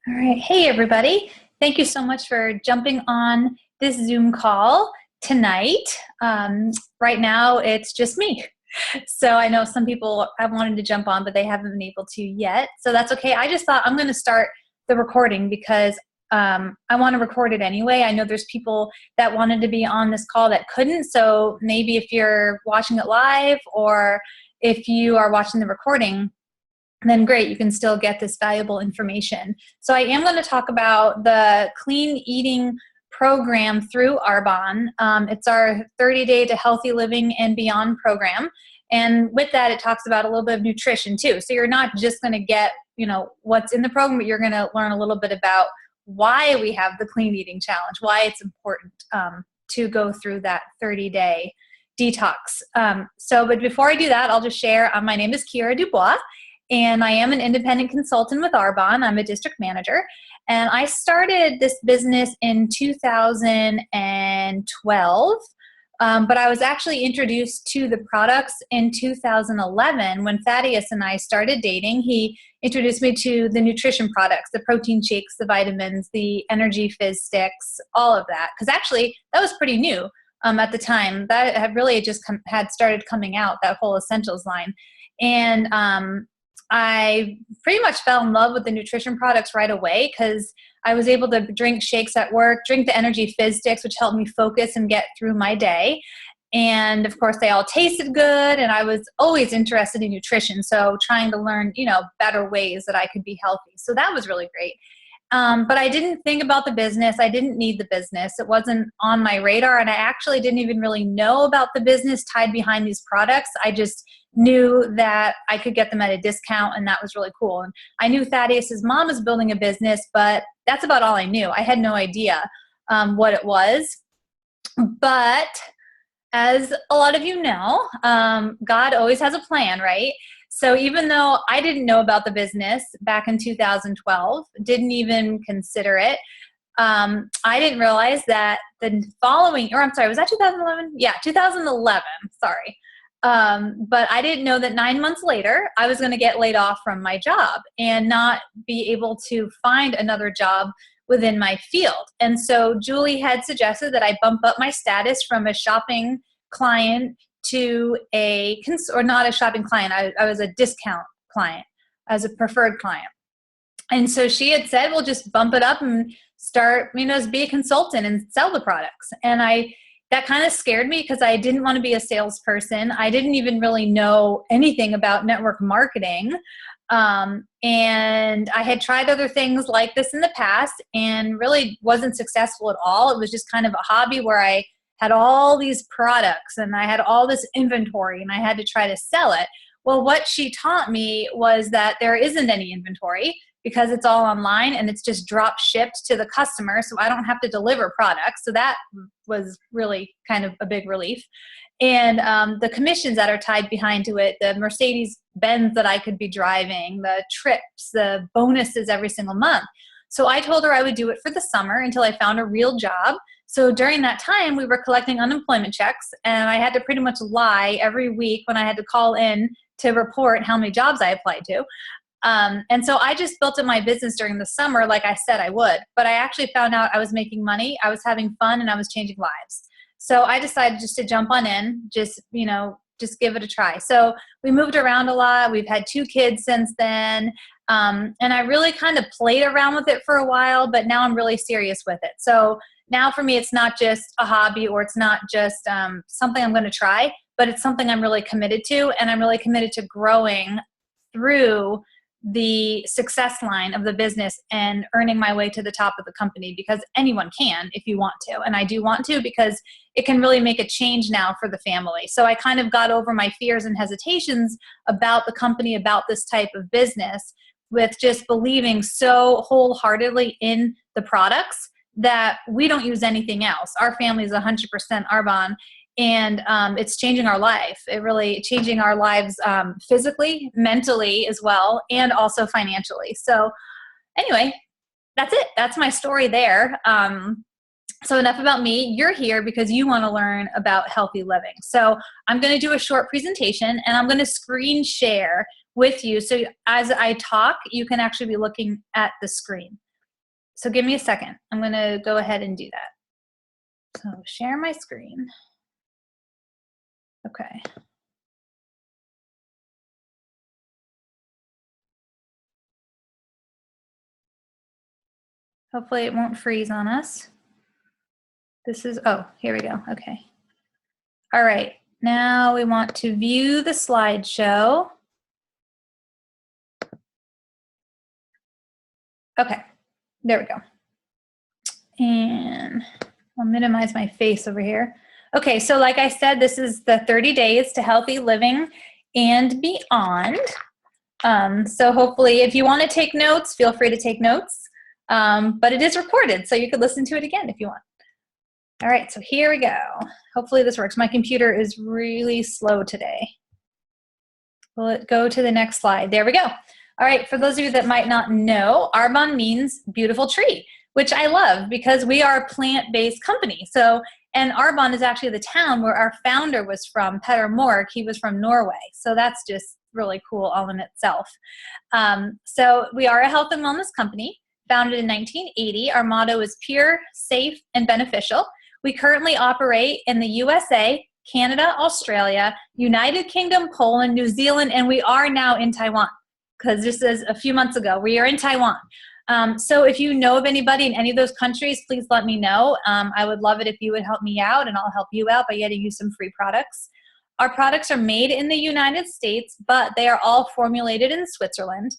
All right. Hey, everybody. Thank you so much for jumping on this Zoom call tonight. Right now, it's just me. So I know some people have wanted to jump on, but they haven't been able to yet. So that's okay. I just thought I'm going to start the recording because I want to record it anyway. I know there's people that wanted to be on this call that couldn't. So maybe if you're watching it live or if you are watching the recording, then great, you can still get this valuable information. So I am going to talk about the clean eating program through Arbonne. It's our 30-day to healthy living and beyond program. And with that, it talks about a little bit of nutrition too. So you're not just going to get, what's in the program, but you're going to learn a little bit about why we have the clean eating challenge, why it's important to go through that 30-day detox. But before I do that, I'll just share, my name is Kira Dubois, and I am an independent consultant with Arbonne. I'm a district manager. And I started this business in 2012. But I was actually introduced to the products in 2011 when Thaddeus and I started dating. He introduced me to the nutrition products, the protein shakes, the vitamins, the energy fizz sticks, all of that. Because actually, that was pretty new at the time. That had really just had started coming out, that whole essentials line. And I pretty much fell in love with the nutrition products right away because I was able to drink shakes at work, drink the energy fizz sticks, which helped me focus and get through my day. And of course, they all tasted good, and I was always interested in nutrition. So trying to learn, better ways that I could be healthy. So that was really great. But I didn't think about the business. I didn't need the business. It wasn't on my radar, and I actually didn't even really know about the business tied behind these products. I just knew that I could get them at a discount, and that was really cool. And I knew Thaddeus's mom was building a business, but that's about all I knew. I had no idea what it was. But as a lot of you know, God always has a plan, right? So even though I didn't know about the business back in 2012, didn't even consider it, I didn't realize that the following, or I'm sorry, was that 2011? Yeah, 2011, sorry. But I didn't know that 9 months later, I was going to get laid off from my job and not be able to find another job within my field. And so Julie had suggested that I bump up my status from a shopping client to or not a shopping client. I was a discount client, as a preferred client. And so she had said, well, just bump it up and start, be a consultant and sell the products. And that kind of scared me because I didn't want to be a salesperson. I didn't even really know anything about network marketing. And I had tried other things like this in the past and really wasn't successful at all. It was just kind of a hobby where I had all these products and I had all this inventory and I had to try to sell it. Well, what she taught me was that there isn't any inventory because it's all online and it's just drop shipped to the customer. So I don't have to deliver products. So that was really kind of a big relief. And the commissions that are tied behind to it, the Mercedes-Benz that I could be driving, the trips, the bonuses every single month. So I told her I would do it for the summer until I found a real job. So during that time, we were collecting unemployment checks, and I had to pretty much lie every week when I had to call in to report how many jobs I applied to. And so I just built up my business during the summer like I said I would. But I actually found out I was making money, I was having fun, and I was changing lives. So I decided just to jump on in, just give it a try. So we moved around a lot. We've had 2 kids since then. And I really kind of played around with it for a while, but now I'm really serious with it. So now for me, it's not just a hobby or it's not just something I'm going to try, but it's something I'm really committed to. And I'm really committed to growing through the success line of the business and earning my way to the top of the company, because anyone can if you want to. And I do want to, because it can really make a change now for the family. So I kind of got over my fears and hesitations about the company, about this type of business, with just believing so wholeheartedly in the products that we don't use anything else. Our family is 100% Arbonne. And it's changing our life. It really changing our lives physically, mentally as well, and also financially. So anyway, that's it. That's my story there. So enough about me. You're here because you want to learn about healthy living. So I'm going to do a short presentation and I'm going to screen share with you. So as I talk, you can actually be looking at the screen. So give me a second. I'm going to go ahead and do that. So share my screen. Okay. Hopefully it won't freeze on us. This is, oh, here we go. Okay. All right. Now we want to view the slideshow. Okay. There we go. And I'll minimize my face over here. Okay, so like I said, this is the 30 days to healthy living and beyond. So hopefully if you want to take notes, feel free to take notes. But it is recorded, so you could listen to it again if you want. All right, so here we go. Hopefully this works. My computer is really slow today. Will it go to the next slide? There we go. All right, for those of you that might not know, Arbonne means beautiful tree, which I love because we are a plant-based company. So, and Arbonne is actually the town where our founder was from, Petter Mork. He was from Norway. So that's just really cool all in itself. So we are a health and wellness company founded in 1980. Our motto is pure, safe, and beneficial. We currently operate in the USA, Canada, Australia, United Kingdom, Poland, New Zealand, and we are now in Taiwan. Because this is a few months ago. We are in Taiwan. So if you know of anybody in any of those countries, please let me know. I would love it if you would help me out, and I'll help you out by getting you some free products. Our products are made in the United States, but they are all formulated in Switzerland.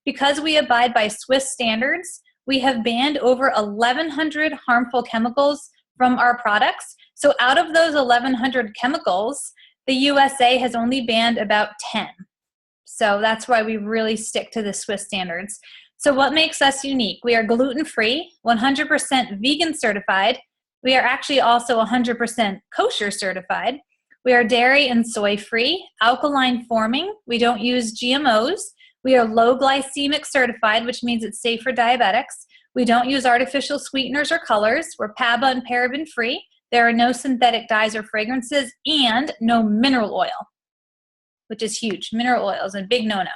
Because we abide by Swiss standards, we have banned over 1,100 harmful chemicals from our products. So out of those 1,100 chemicals, the USA has only banned about 10. So that's why we really stick to the Swiss standards. So what makes us unique? We are gluten-free, 100% vegan certified. We are actually also 100% kosher certified. We are dairy and soy free, alkaline forming. We don't use GMOs. We are low glycemic certified, which means it's safe for diabetics. We don't use artificial sweeteners or colors. We're PABA and paraben free. There are no synthetic dyes or fragrances, and no mineral oil, which is huge. Mineral oil is a big no-no.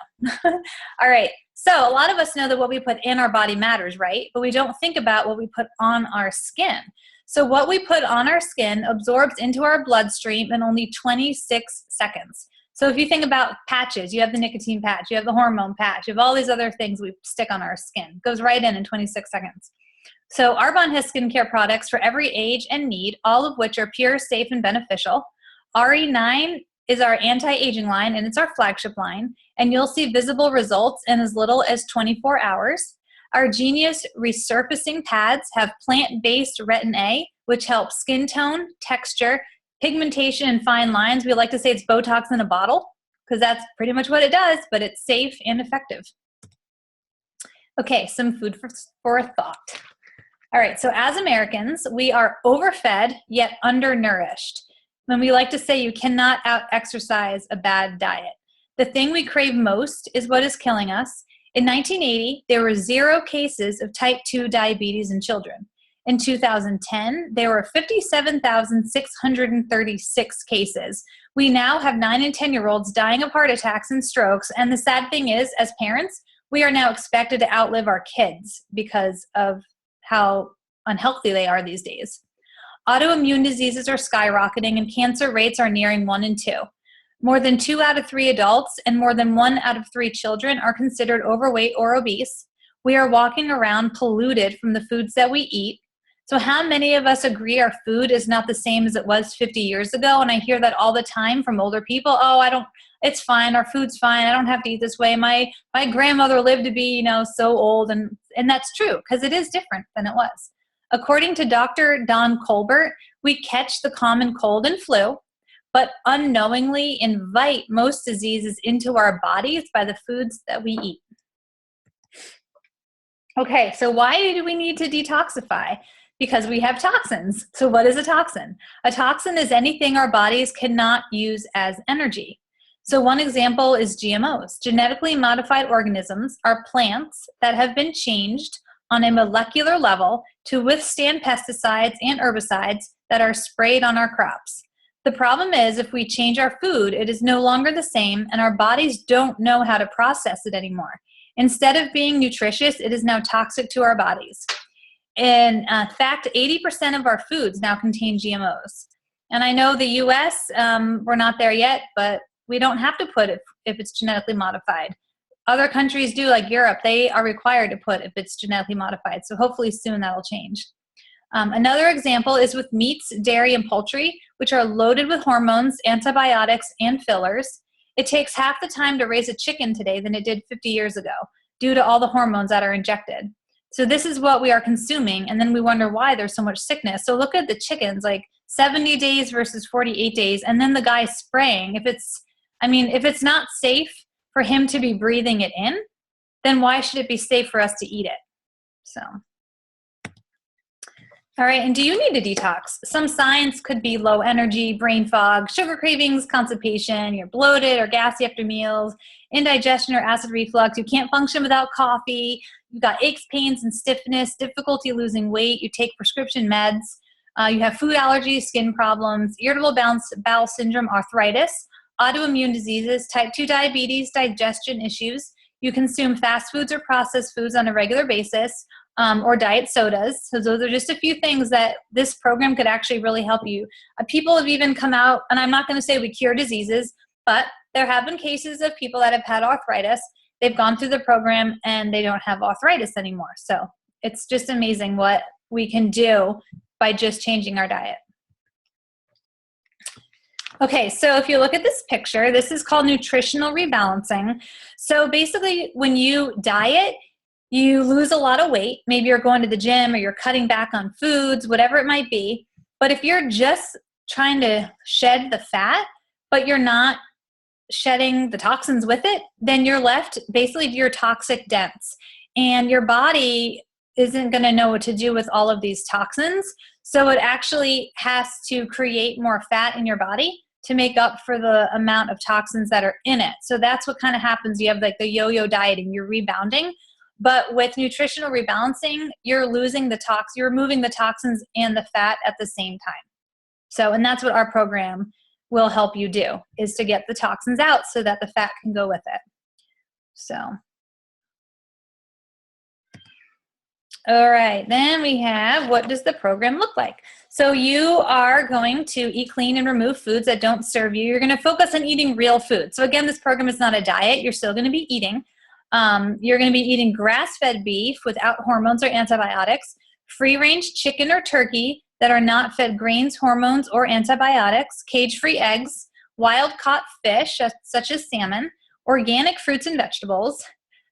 All right, so a lot of us know that what we put in our body matters, right? But we don't think about what we put on our skin. So what we put on our skin absorbs into our bloodstream in only 26 seconds. So if you think about patches, you have the nicotine patch, you have the hormone patch, you have all these other things we stick on our skin. It goes right in 26 seconds. So Arbonne has skincare products for every age and need, all of which are pure, safe, and beneficial. RE9 is our anti-aging line, and it's our flagship line, and you'll see visible results in as little as 24 hours. Our Genius resurfacing pads have plant-based retin A, which helps skin tone, texture, pigmentation, and fine lines. We like to say it's Botox in a bottle, because that's pretty much what it does, but it's safe and effective. Okay, some food for thought. All right, so as Americans, we are overfed yet undernourished. When we like to say you cannot out-exercise a bad diet. The thing we crave most is what is killing us. In 1980, there were 0 cases of type 2 diabetes in children. In 2010, there were 57,636 cases. We now have 9 and 10-year-olds dying of heart attacks and strokes, and the sad thing is, as parents, we are now expected to outlive our kids because of how unhealthy they are these days. Autoimmune diseases are skyrocketing, and cancer rates are nearing 1 in 2. More than 2 out of 3 adults and more than 1 out of 3 children are considered overweight or obese. We are walking around polluted from the foods that we eat. So how many of us agree our food is not the same as it was 50 years ago? And I hear that all the time from older people. Oh, it's fine. Our food's fine. I don't have to eat this way. My grandmother lived to be, so old. And that's true, because it is different than it was. According to Dr. Don Colbert, we catch the common cold and flu, but unknowingly invite most diseases into our bodies by the foods that we eat. Okay, so why do we need to detoxify? Because we have toxins. So what is a toxin? A toxin is anything our bodies cannot use as energy. So one example is GMOs. Genetically modified organisms are plants that have been changed on a molecular level to withstand pesticides and herbicides that are sprayed on our crops. The problem is, if we change our food, it is no longer the same, and our bodies don't know how to process it anymore. Instead of being nutritious, it is now toxic to our bodies. In fact, 80% of our foods now contain GMOs. And I know the US, we're not there yet, but we don't have to put it if it's genetically modified. Other countries do, like Europe, they are required to put if it's genetically modified. So hopefully soon that'll change. Another example is with meats, dairy, and poultry, which are loaded with hormones, antibiotics, and fillers. It takes half the time to raise a chicken today than it did 50 years ago due to all the hormones that are injected. So this is what we are consuming, and then we wonder why there's so much sickness. So look at the chickens, like 70 days versus 48 days, and then the guy spraying. If it's not safe for him to be breathing it in, then why should it be safe for us to eat it? So, all right, and do you need to detox? Some signs could be low energy, brain fog, sugar cravings, constipation, you're bloated or gassy after meals, indigestion or acid reflux, you can't function without coffee, you've got aches, pains, and stiffness, difficulty losing weight, you take prescription meds, you have food allergies, skin problems, irritable bowel syndrome, arthritis, autoimmune diseases, type 2 diabetes, digestion issues, you consume fast foods or processed foods on a regular basis, or diet sodas. So those are just a few things that this program could actually really help you. People have even come out, and I'm not going to say we cure diseases, but there have been cases of people that have had arthritis. They've gone through the program and they don't have arthritis anymore. So it's just amazing what we can do by just changing our diet. Okay, so if you look at this picture, this is called nutritional rebalancing. So basically when you diet, you lose a lot of weight. Maybe you're going to the gym or you're cutting back on foods, whatever it might be. But if you're just trying to shed the fat, but you're not shedding the toxins with it, then you're left, basically you're toxic dense. And your body isn't going to know what to do with all of these toxins. So it actually has to create more fat in your body to make up for the amount of toxins that are in it. So that's what kind of happens. You have like the yo-yo dieting, you're rebounding. But with nutritional rebalancing, you're losing the you're removing the toxins and the fat at the same time. So, and that's what our program will help you do, is to get the toxins out so that the fat can go with it. So, all right, then we have, what does the program look like? So you are going to eat clean and remove foods that don't serve you. You're going to focus on eating real food. So again, this program is not a diet. You're still going to be eating. You're going to be eating grass-fed beef without hormones or antibiotics, free-range chicken or turkey that are not fed grains, hormones, or antibiotics, cage-free eggs, wild-caught fish such as salmon, organic fruits and vegetables.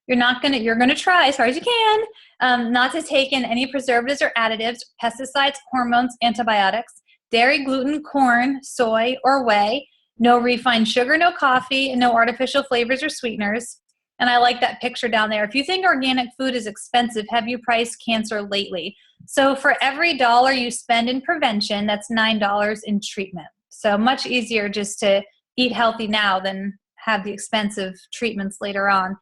You're going to try as hard as you can not to take in any preservatives or additives, pesticides, hormones, antibiotics, dairy, gluten, corn, soy, or whey, no refined sugar, no coffee, and no artificial flavors or sweeteners. And I like that picture down there. If you think organic food is expensive, have you priced cancer lately? So for every dollar you spend in prevention, that's $9 in treatment. So much easier just to eat healthy now than have the expensive treatments later on.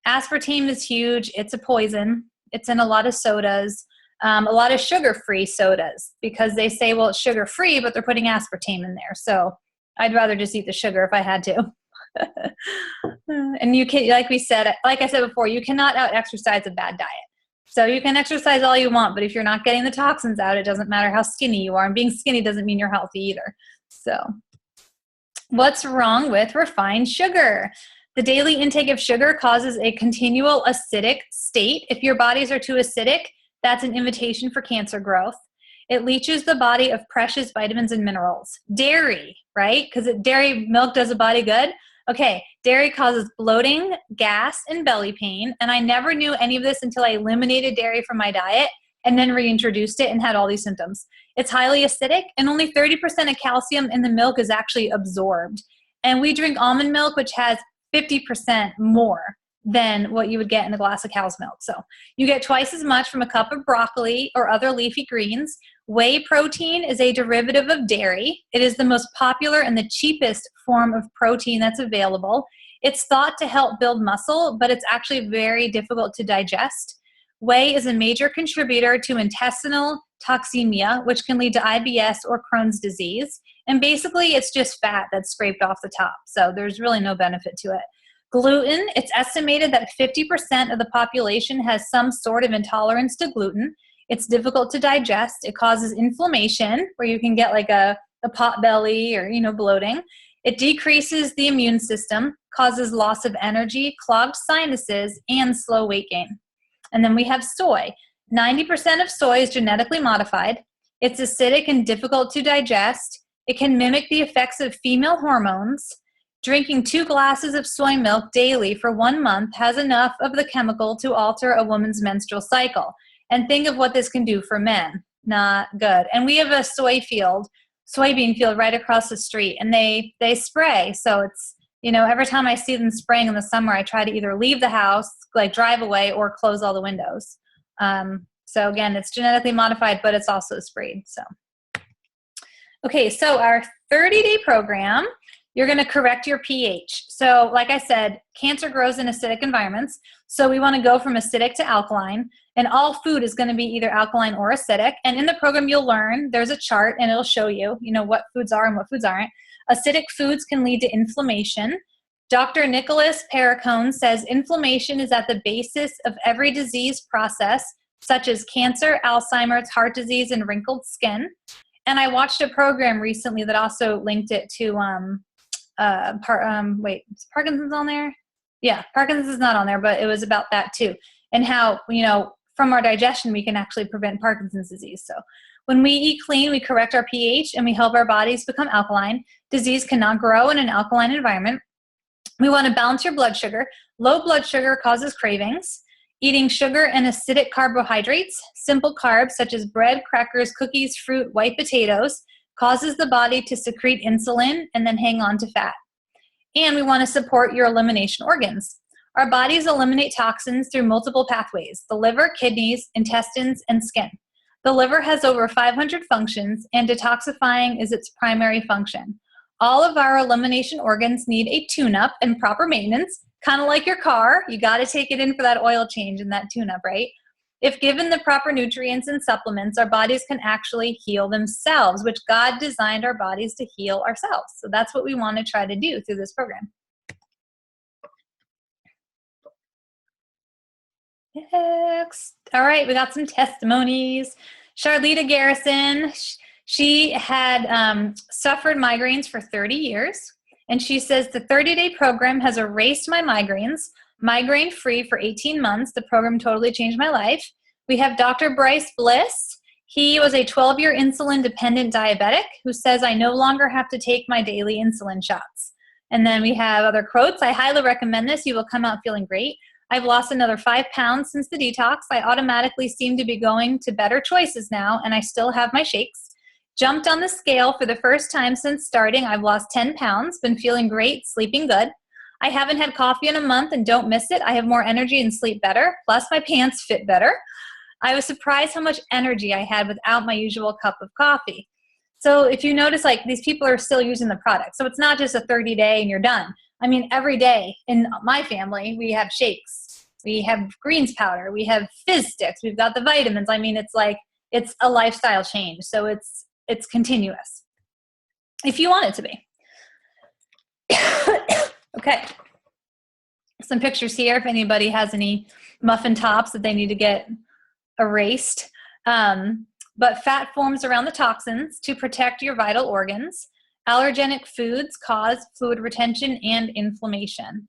Aspartame is huge. It's a poison. It's in a lot of sodas, a lot of sugar-free sodas, because they say, well, it's sugar-free, but they're putting aspartame in there. So I'd rather just eat the sugar if I had to. And you can, like I said before, you cannot out-exercise a bad diet. So you can exercise all you want, but if you're not getting the toxins out, it doesn't matter how skinny you are. And being skinny doesn't mean you're healthy either. So what's wrong with refined sugar? The daily intake of sugar causes a continual acidic state. If your bodies are too acidic, that's an invitation for cancer growth. It leaches the body of precious vitamins and minerals. Dairy, right? Because dairy milk does the body good. Okay, dairy causes bloating, gas, and belly pain. And I never knew any of this until I eliminated dairy from my diet and then reintroduced it and had all these symptoms. It's highly acidic, and only 30% of calcium in the milk is actually absorbed. And we drink almond milk, which has 50% more than what you would get in a glass of cow's milk. So you get twice as much from a cup of broccoli or other leafy greens. Whey protein is a derivative of dairy. It is the most popular and the cheapest form of protein that's available. It's thought to help build muscle, but it's actually very difficult to digest. Whey is a major contributor to intestinal toxemia, which can lead to IBS or Crohn's disease. And basically, it's just fat that's scraped off the top. So there's really no benefit to it. Gluten, it's estimated that 50% of the population has some sort of intolerance to gluten. It's difficult to digest. It causes inflammation, where you can get like a pot belly or, bloating. It decreases the immune system, causes loss of energy, clogged sinuses, and slow weight gain. And then we have soy. 90% of soy is genetically modified. It's acidic and difficult to digest. It can mimic the effects of female hormones. Drinking 2 glasses of soy milk daily for 1 month has enough of the chemical to alter a woman's menstrual cycle. And think of what this can do for men. Not good. And we have a soybean field right across the street, and they spray. So it's, every time I see them spraying in the summer, I try to either leave the house, like drive away, or close all the windows. So again, it's genetically modified, but it's also sprayed. So, okay, so our 30-day program, you're going to correct your pH. So like I said, cancer grows in acidic environments. So we want to go from acidic to alkaline, and all food is going to be either alkaline or acidic. And in the program, you'll learn, there's a chart and it'll show you, what foods are and what foods aren't. Acidic foods can lead to inflammation. Dr. Nicholas Perricone says inflammation is at the basis of every disease process, such as cancer, Alzheimer's, heart disease, and wrinkled skin. And I watched a program recently that also linked it to, wait, is Parkinson's on there? Yeah, Parkinson's is not on there, but it was about that too. And how, from our digestion, we can actually prevent Parkinson's disease. So when we eat clean, we correct our pH and we help our bodies become alkaline. Disease cannot grow in an alkaline environment. We want to balance your blood sugar. Low blood sugar causes cravings. Eating sugar and acidic carbohydrates, simple carbs such as bread, crackers, cookies, fruit, white potatoes, causes the body to secrete insulin and then hang on to fat. And we want to support your elimination organs. Our bodies eliminate toxins through multiple pathways: the liver, kidneys, intestines, and skin. The liver has over 500 functions, and detoxifying is its primary function. All of our elimination organs need a tune-up and proper maintenance, kind of like your car. You got to take it in for that oil change and that tune-up, right? If given the proper nutrients and supplements, our bodies can actually heal themselves, which God designed our bodies to heal ourselves. So that's what we want to try to do through this program. Next. All right, we got some testimonies. Charlita Garrison, she had suffered migraines for 30 years, and she says the 30-day program has erased my migraines, migraine-free for 18 months. The program totally changed my life. We have Dr. Bryce Bliss. He was a 12-year insulin-dependent diabetic who says, I no longer have to take my daily insulin shots. And then we have other quotes. I highly recommend this. You will come out feeling great. I've lost another 5 pounds since the detox. I automatically seem to be going to better choices now, and I still have my shakes. Jumped on the scale for the first time since starting. I've lost 10 pounds, been feeling great, sleeping good. I haven't had coffee in a month and don't miss it. I have more energy and sleep better, plus my pants fit better. I was surprised how much energy I had without my usual cup of coffee. So if you notice, like, these people are still using the product. So it's not just a 30-day and you're done. I mean, every day in my family, we have shakes. We have greens powder. We have fizz sticks. We've got the vitamins. I mean, it's like, it's a lifestyle change. So it's continuous if you want it to be. Okay. Some pictures here if anybody has any muffin tops that they need to get erased. But fat forms around the toxins to protect your vital organs. Allergenic foods cause fluid retention and inflammation.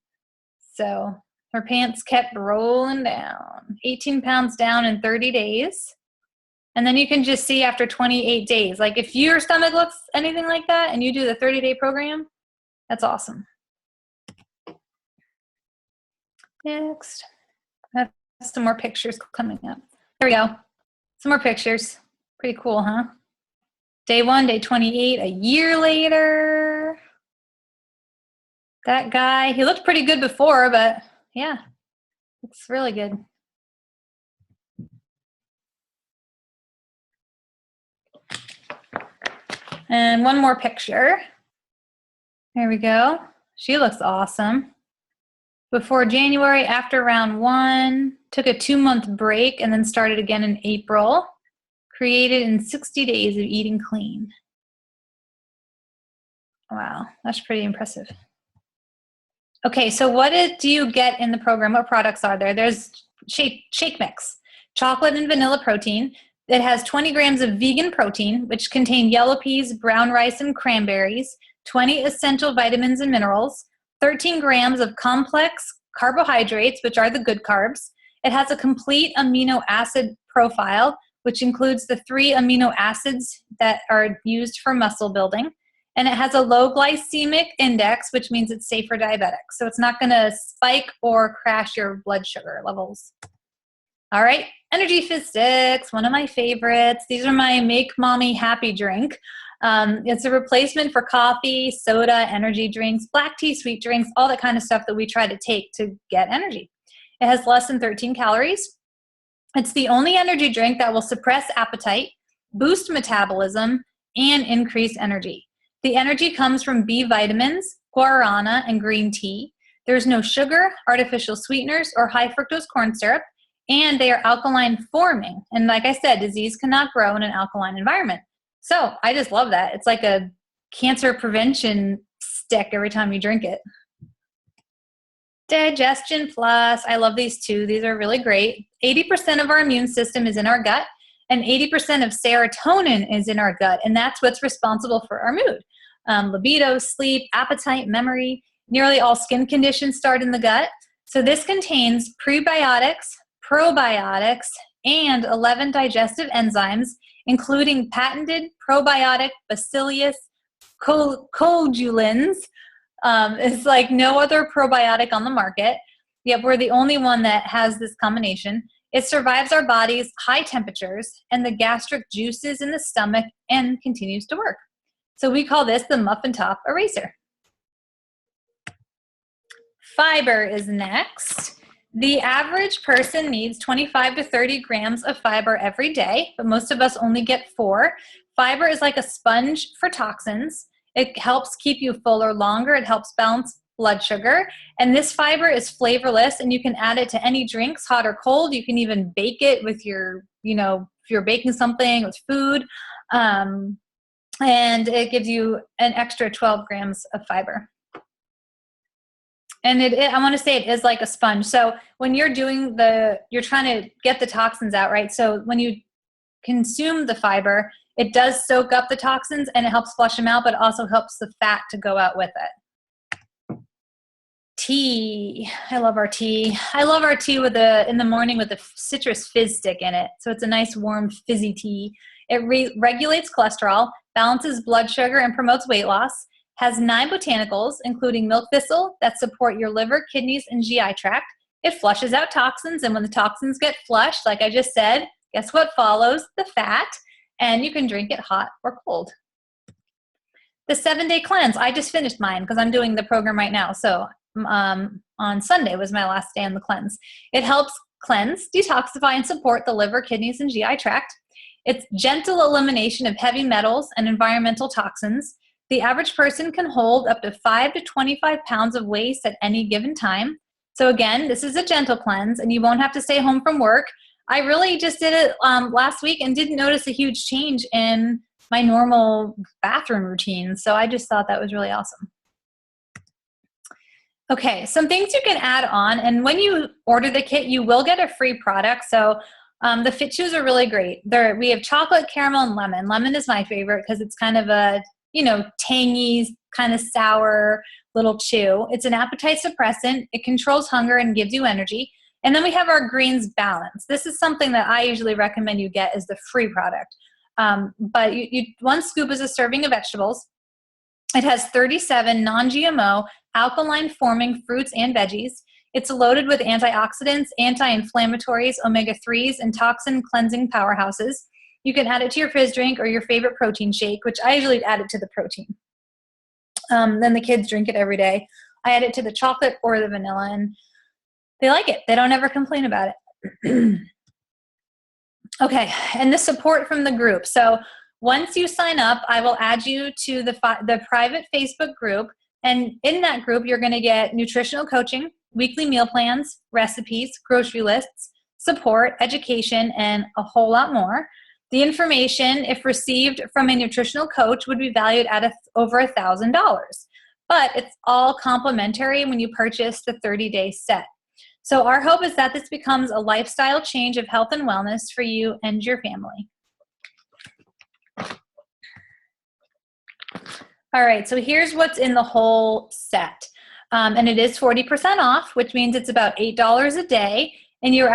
So her pants kept rolling down. 18 pounds down in 30 days. And then you can just see after 28 days, like if your stomach looks anything like that and you do the 30-day program, that's awesome. Next. I have some more pictures coming up. There we go. Some more pictures. Pretty cool, huh? Day 1, day 28, a year later. That guy, he looked pretty good before, but yeah, looks really good. And one more picture. There we go. She looks awesome. Before January, after round 1, took a 2-month break and then started again in April. Created in 60 days of eating clean. Wow, that's pretty impressive. Okay, so do you get in the program? What products are there? There's shake mix, chocolate and vanilla protein. It has 20 grams of vegan protein, which contain yellow peas, brown rice, and cranberries, 20 essential vitamins and minerals, 13 grams of complex carbohydrates, which are the good carbs. It has a complete amino acid profile, which includes the 3 amino acids that are used for muscle building. And it has a low glycemic index, which means it's safe for diabetics. So it's not going to spike or crash your blood sugar levels. All right, Energy Fizz Sticks, one of my favorites. These are my Make Mommy Happy drink. It's a replacement for coffee, soda, energy drinks, black tea, sweet drinks, all that kind of stuff that we try to take to get energy. It has less than 13 calories. It's the only energy drink that will suppress appetite, boost metabolism, and increase energy. The energy comes from B vitamins, guarana, and green tea. There's no sugar, artificial sweeteners, or high fructose corn syrup, and they are alkaline forming. And like I said, disease cannot grow in an alkaline environment. So I just love that. It's like a cancer prevention stick every time you drink it. Digestion Plus, I love these too. These are really great. 80% of our immune system is in our gut, and 80% of serotonin is in our gut, and that's what's responsible for our mood. Libido, sleep, appetite, memory, nearly all skin conditions start in the gut. So this contains prebiotics, probiotics, and 11 digestive enzymes, including patented probiotic Bacillus coagulans. It's like no other probiotic on the market, yet we're the only one that has this combination. It survives our body's high temperatures and the gastric juices in the stomach and continues to work. So we call this the muffin top eraser. Fiber is next. The average person needs 25 to 30 grams of fiber every day, but most of us only get 4. Fiber is like a sponge for toxins. It helps keep you fuller longer. It helps balance blood sugar. And this fiber is flavorless, and you can add it to any drinks, hot or cold. You can even bake it with your, if you're baking something with food. And it gives you an extra 12 grams of fiber. And I want to say it is like a sponge. So when you're you're trying to get the toxins out, right? So when you consume the fiber, it does soak up the toxins and it helps flush them out, but it also helps the fat to go out with it. Tea. I love our tea. I love our tea in the morning with a citrus fizz stick in it. So it's a nice warm fizzy tea. It regulates cholesterol, balances blood sugar, and promotes weight loss. Has 9 botanicals, including milk thistle, that support your liver, kidneys, and GI tract. It flushes out toxins, and when the toxins get flushed, like I just said, guess what follows? The fat, and you can drink it hot or cold. The 7-day cleanse, I just finished mine because I'm doing the program right now. So on Sunday was my last day on the cleanse. It helps cleanse, detoxify, and support the liver, kidneys, and GI tract. It's gentle elimination of heavy metals and environmental toxins. The average person can hold up to 5 to 25 pounds of waste at any given time. So again, this is a gentle cleanse, and you won't have to stay home from work. I really just did it last week and didn't notice a huge change in my normal bathroom routine. So I just thought that was really awesome. Okay, some things you can add on, and when you order the kit, you will get a free product. So the Fit Chews are really great. We have chocolate, caramel, and lemon. Lemon is my favorite because it's kind of a tangy, kind of sour little chew. It's an appetite suppressant. It controls hunger and gives you energy. And then we have our greens balance. This is something that I usually recommend you get as the free product. But 1 scoop is a serving of vegetables. It has 37 non-GMO alkaline forming fruits and veggies. It's loaded with antioxidants, anti-inflammatories, omega-3s, and toxin cleansing powerhouses. You can add it to your fizz drink or your favorite protein shake, which I usually add it to the protein. Then the kids drink it every day. I add it to the chocolate or the vanilla, and they like it. They don't ever complain about it. Okay, and the support from the group. So once you sign up, I will add you to the private Facebook group, and in that group, you're going to get nutritional coaching, weekly meal plans, recipes, grocery lists, support, education, and a whole lot more. The information, if received from a nutritional coach, would be valued at over $1,000. but it's all complimentary when you purchase the 30-day set. So our hope is that this becomes a lifestyle change of health and wellness for you and your family. All right, so here's what's in the whole set. And it is 40% off, which means it's about $8 a day. And you're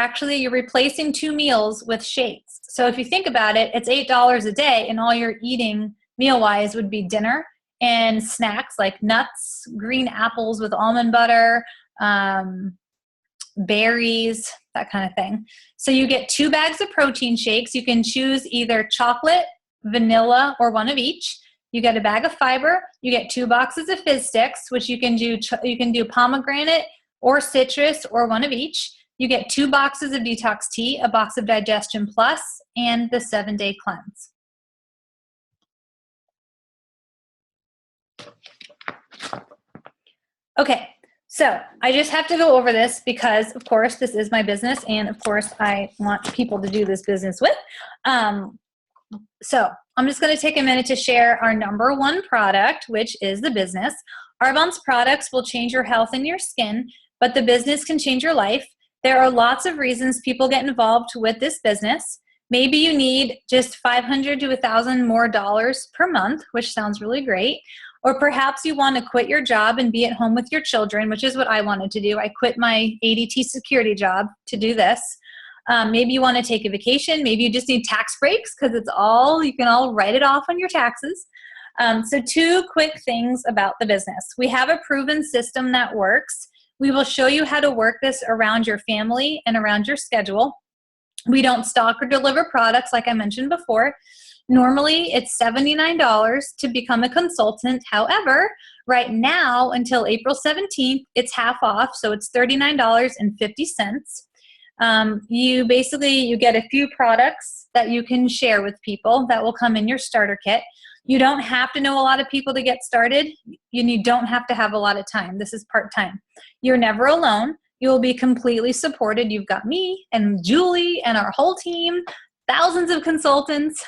replacing 2 meals with shakes. So if you think about it, it's $8 a day, and all you're eating meal-wise would be dinner and snacks like nuts, green apples with almond butter, berries, that kind of thing. So you get 2 bags of protein shakes. You can choose either chocolate, vanilla, or one of each. You get a bag of fiber. You get 2 boxes of fizz sticks, which you can do pomegranate or citrus or one of each. You get 2 boxes of detox tea, a box of Digestion Plus, and the 7-day cleanse. Okay, so I just have to go over this because, of course, this is my business, and of course, I want people to do this business with. So I'm just going to take a minute to share our number 1 product, which is the business. Arbonne's products will change your health and your skin, but the business can change your life. There are lots of reasons people get involved with this business. Maybe you need just $500 to $1,000 more per month, which sounds really great. Or perhaps you want to quit your job and be at home with your children, which is what I wanted to do. I quit my ADT security job to do this. Maybe you want to take a vacation. Maybe you just need tax breaks because you can all write it off on your taxes. So 2 quick things about the business. We have a proven system that works. We will show you how to work this around your family and around your schedule. We don't stock or deliver products like I mentioned before. Normally, it's $79 to become a consultant. However, right now until April 17th, it's half off, so it's $39.50. You get a few products that you can share with people that will come in your starter kit. You don't have to know a lot of people to get started. You don't have to have a lot of time. This is part-time. You're never alone. You will be completely supported. You've got me and Julie and our whole team, thousands of consultants.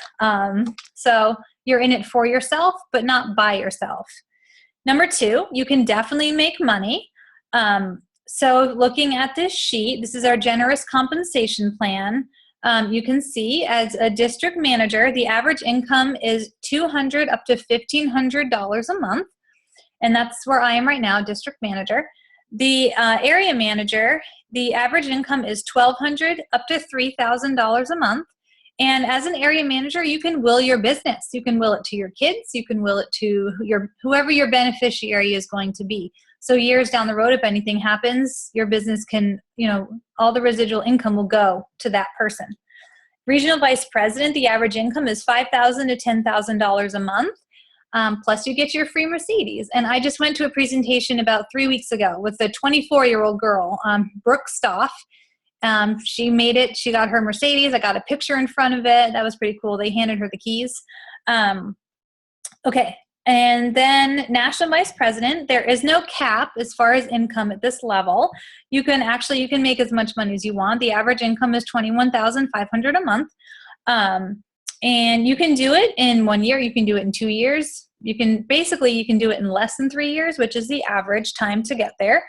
So you're in it for yourself, but not by yourself. Number 2, you can definitely make money. So looking at this sheet, this is our generous compensation plan. You can see as a district manager, the average income is $200 up to $1,500 a month. And that's where I am right now, district manager. The area manager, the average income is $1,200 up to $3,000 a month. And as an area manager, you can will your business. You can will it to your kids. You can will it to whoever your beneficiary is going to be. So years down the road, if anything happens, your business can, all the residual income will go to that person. Regional vice president, the average income is $5,000 to $10,000 a month. Plus you get your free Mercedes. And I just went to a presentation about 3 weeks ago with a 24-year-old girl, Brooke Stoff. She made it. She got her Mercedes. I got a picture in front of it. That was pretty cool. They handed her the keys. Okay. And then national vice president, there is no cap as far as income at this level. You can make as much money as you want. The average income is $21,500 a month. And you can do it in 1 year. You can do it in 2 years. You can do it in less than 3 years, which is the average time to get there.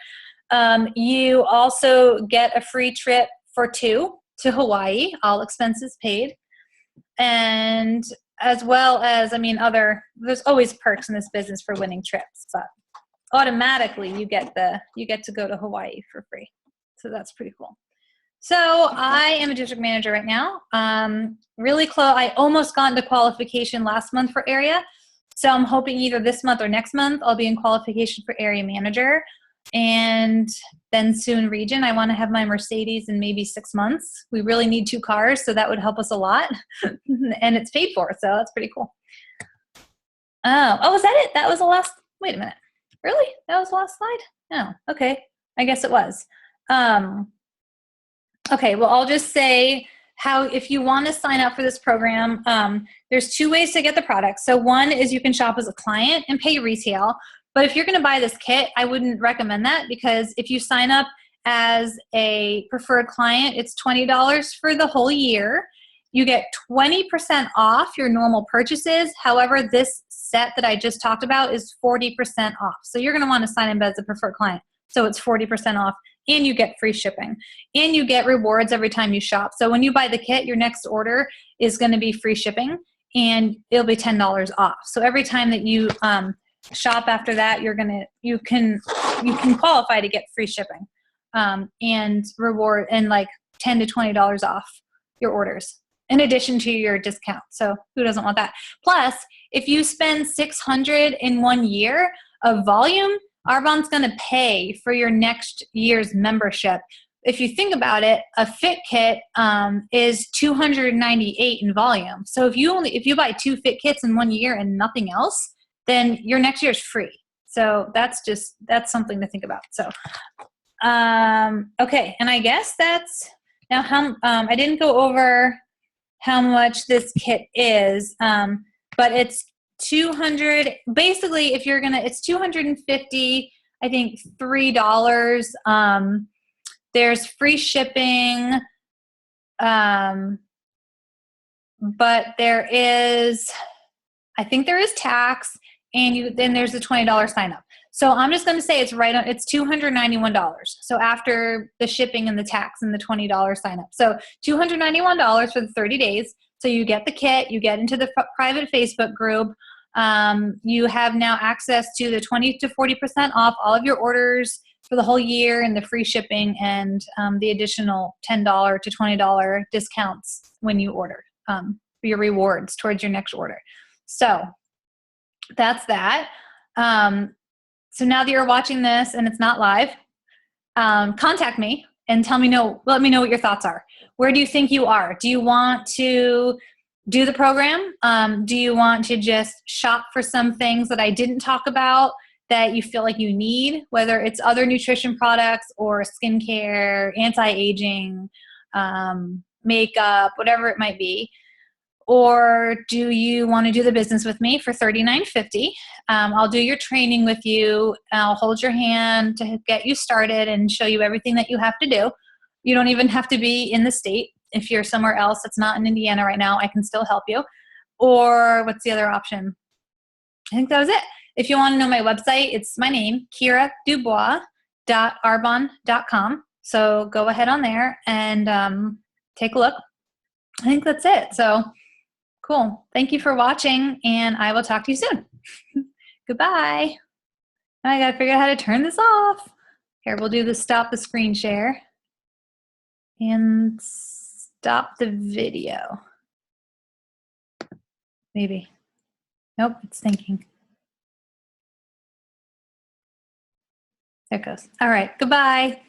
You also get a free trip for 2 to Hawaii, all expenses paid. And as well as, there's always perks in this business for winning trips, but automatically you get to go to Hawaii for free. So that's pretty cool. So I am a district manager right now. Really close. I almost got into qualification last month for area. So I'm hoping either this month or next month I'll be in qualification for area manager. And then soon region. I want to have my Mercedes in maybe 6 months. We really need 2 cars, so that would help us a lot. And it's paid for, so that's pretty cool. Oh, was that it? That was the last, wait a minute. Really? That was the last slide? No, okay. I guess it was. Okay, well, I'll just say if you want to sign up for this program, there's 2 ways to get the product. So one is you can shop as a client and pay retail. But if you're going to buy this kit, I wouldn't recommend that, because if you sign up as a preferred client, it's $20 for the whole year. you get 20% off your normal purchases. However, this set that I just talked about is 40% off. So you're going to want to sign in as a preferred client. So it's 40% off, and you get free shipping, and you get rewards every time you shop. So when you buy the kit, your next order is going to be free shipping, and it'll be $10 off. So every time that you shop after that, you can qualify to get free shipping and reward, and like $10 to $20 off your orders, in addition to your discount. So who doesn't want that? Plus, if you spend $600 in 1 year of volume, Arbonne's going to pay for your next year's membership. If you think about it, a fit kit is $298 in volume. So if you buy 2 fit kits in 1 year and nothing else, then your next year is free. So that's something to think about. So okay, and I guess that's now how I didn't go over how much this kit is, but it's 200. Basically, if you're gonna, it's 250. I think $3. There's free shipping, but there is, I think there is tax, and then there's a $20 sign up. So I'm just going to say it's right on, it's $291. So after the shipping and the tax and the $20 sign up. So $291 for the 30 days. So you get the kit, you get into the private Facebook group. You have now access to the 20 to 40% off all of your orders for the whole year, and the free shipping, and the additional $10 to $20 discounts when you order, for your rewards towards your next order. So that's that. So now that you're watching this and it's not live, contact me and let me know what your thoughts are. Where do you think you are? Do you want to do the program? Do you want to just shop for some things that I didn't talk about that you feel like you need, whether it's other nutrition products or skincare, anti-aging, makeup, whatever it might be? Or do you want to do the business with me for $39.50? I'll do your training with you. I'll hold your hand to get you started and show you everything that you have to do. You don't even have to be in the state. If you're somewhere else that's not in Indiana right now, I can still help you. Or what's the other option? I think that was it. If you want to know my website, it's my name, kiradubois.arbonne.com. So go ahead on there and take a look. I think that's it. So cool. Thank you for watching, and I will talk to you soon. Goodbye. Now I got to figure out how to turn this off. Here, we'll do the stop the screen share and stop the video. Maybe. Nope, it's thinking. There it goes. All right. Goodbye.